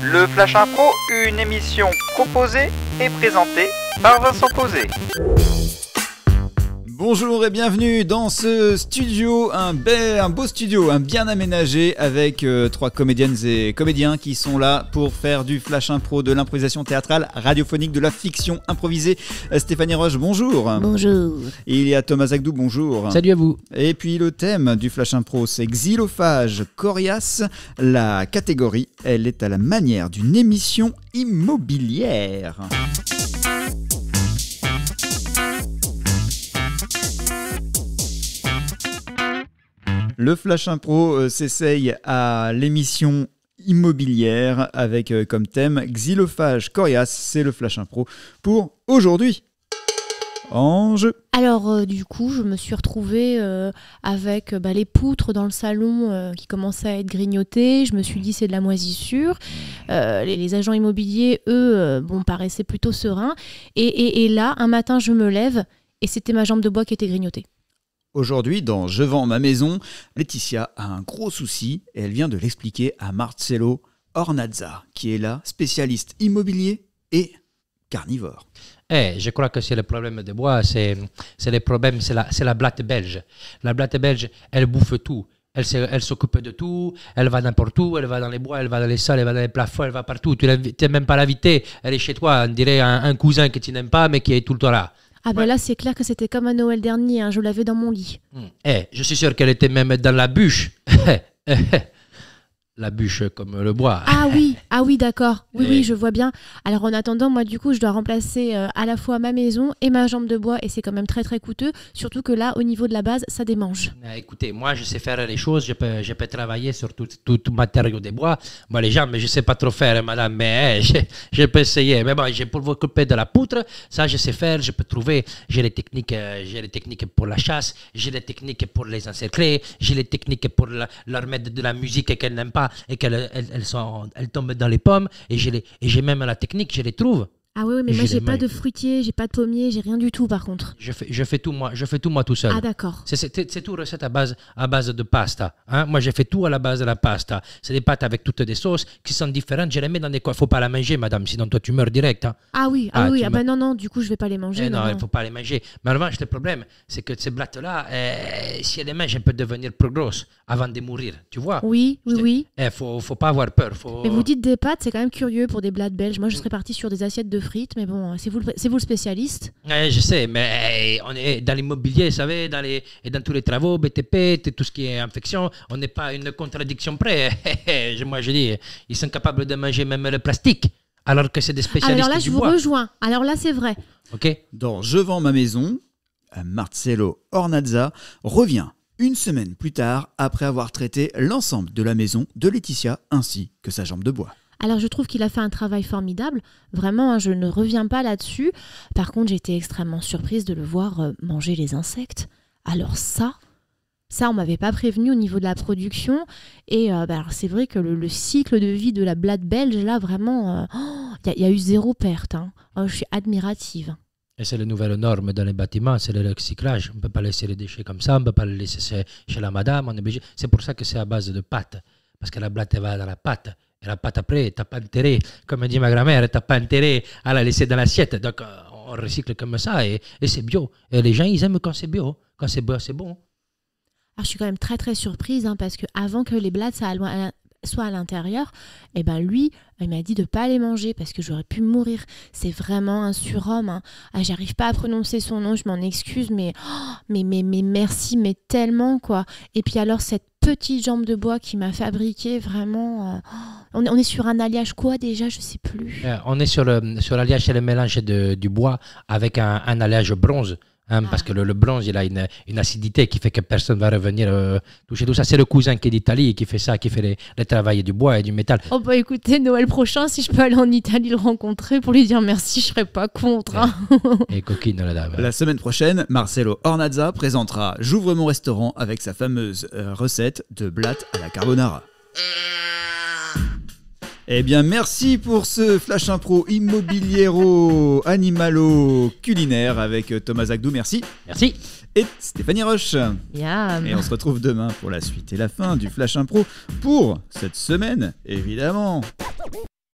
Le Flash Impro, une émission proposée et présentée par Vincent Posé. Bonjour et bienvenue dans ce studio, un beau studio, bien aménagé avec 3 comédiennes et comédiens qui sont là pour faire du flash impro, de l'improvisation théâtrale, radiophonique, de la fiction improvisée. Stéphanie Roche, bonjour. Bonjour. Et il y a Thomas Agdou, bonjour. Salut à vous. Et puis le thème du flash impro, c'est xylophage coriace. La catégorie, elle est à la manière d'une émission immobilière. Le Flash Impro s'essaye à l'émission immobilière avec comme thème xylophage coriace. C'est le Flash Impro pour aujourd'hui. En jeu. Alors du coup, je me suis retrouvée avec les poutres dans le salon qui commençaient à être grignotées. Je me suis dit c'est de la moisissure. Les agents immobiliers, eux, paraissaient plutôt sereins. Et là, un matin, je me lève et c'était ma jambe de bois qui était grignotée. Aujourd'hui, dans Je vends ma maison, Laetitia a un gros souci et elle vient de l'expliquer à Marcello Ornazza, qui est là, spécialiste immobilier et carnivore. Je crois que c'est le problème des bois, c'est le problème, c'est la blatte belge. La blatte belge, elle bouffe tout. Elle s'occupe de tout, elle va n'importe où, elle va dans les bois, elle va dans les sols, elle va dans les plafonds, elle va partout. Tu n'es même pas l'invité, elle est chez toi, on dirait un cousin que tu n'aimes pas, mais qui est tout le temps là. Ah ben là, c'est clair que c'était comme à Noël dernier, je l'avais dans mon lit. Je suis sûr qu'elle était même dans la bûche. La bûche comme le bois. Ah oui, d'accord. Oui, je vois bien. Alors en attendant, moi du coup, je dois remplacer à la fois ma maison et ma jambe de bois et c'est quand même très très coûteux. Surtout que là, au niveau de la base, ça démange. Écoutez, moi je sais faire les choses, je peux travailler sur tout matériau de bois. Moi les jambes, je ne sais pas trop faire, madame, mais je peux essayer. Mais bon, j'ai pour vous couper de la poutre, ça je sais faire, je peux trouver. J'ai les techniques pour la chasse, j'ai les techniques pour les encercler, j'ai les techniques pour leur mettre de la musique qu'elles n'aiment pas et qu'elles tombent dans les pommes et j'ai même la technique, je les trouve. Ah oui, mais moi j'ai pas de fruitier, j'ai pas de pommier, j'ai rien du tout par contre. Je fais tout moi tout seul. Ah d'accord. C'est tout recette à base de pasta. Moi j'ai fait tout à la base de la pasta. C'est des pâtes avec toutes des sauces qui sont différentes. Je les mets dans des coins. Faut pas la manger, madame, sinon toi tu meurs direct. Ah oui. Non, du coup je vais pas les manger. Non, il faut pas les manger. Mais en revanche, le problème, c'est que ces blattes-là, si elles les mangent, elles peuvent devenir plus grosses avant de mourir. Tu vois? Oui. Faut pas avoir peur. Mais vous dites des pâtes, c'est quand même curieux pour des blattes belges. Moi je serais partie sur des assiettes de frites, mais bon, c'est vous le spécialiste. Je sais, mais on est dans l'immobilier, vous savez, dans tous les travaux, BTP, tout ce qui est infection, on n'est pas une contradiction près. Moi, je dis, ils sont capables de manger même le plastique, alors que c'est des spécialistes alors là, du bois. Je vous rejoins. Alors là, c'est vrai. Ok. Dans Je vends ma maison, Marcello Ornazza revient une semaine plus tard après avoir traité l'ensemble de la maison de Laetitia ainsi que sa jambe de bois. Alors je trouve qu'il a fait un travail formidable, vraiment je ne reviens pas là-dessus. Par contre j'étais extrêmement surprise de le voir manger les insectes. Alors ça on m'avait pas prévenu au niveau de la production. Et alors c'est vrai que le cycle de vie de la blatte belge là vraiment, y a eu zéro perte. Je suis admirative. Et c'est les nouvelles normes dans les bâtiments, c'est le recyclage. On ne peut pas laisser les déchets comme ça, on ne peut pas les laisser chez la madame. On est obligé. C'est pour ça que c'est à base de pâte, parce que la blatte elle va dans la pâte. Et la pâte après, t'as pas intérêt, comme dit ma grand-mère, t'as pas intérêt à la laisser dans l'assiette. Donc on recycle comme ça et c'est bio. Et les gens, ils aiment quand c'est bio. Quand c'est bio, c'est bon. Alors, je suis quand même très très surprise parce que avant que les blattes soient à l'intérieur, lui, il m'a dit de pas les manger parce que j'aurais pu mourir. C'est vraiment un surhomme. J'arrive pas à prononcer son nom, je m'en excuse, mais merci, mais tellement quoi. Et puis alors cette petite jambe de bois qui m'a fabriqué vraiment. On est sur un alliage quoi déjà, je sais plus. On est sur l'alliage, c'est le mélange du bois avec un alliage bronze. Parce que le bronze, il a une acidité qui fait que personne ne va revenir toucher tout ça. C'est le cousin qui est d'Italie qui fait ça, qui fait le travail du bois et du métal. Oh bah écoutez, Noël prochain, si je peux aller en Italie le rencontrer pour lui dire merci, je serais pas contre. Et coquine la dame. La semaine prochaine, Marcello Ornazza présentera J'ouvre mon restaurant avec sa fameuse recette de blatte à la carbonara. Eh bien, merci pour ce Flash Impro immobiliero animalo culinaire avec Thomas Agdou, merci. Merci. Et Stéphanie Roche. Yam. Et on se retrouve demain pour la suite et la fin du Flash Impro pour cette semaine, évidemment.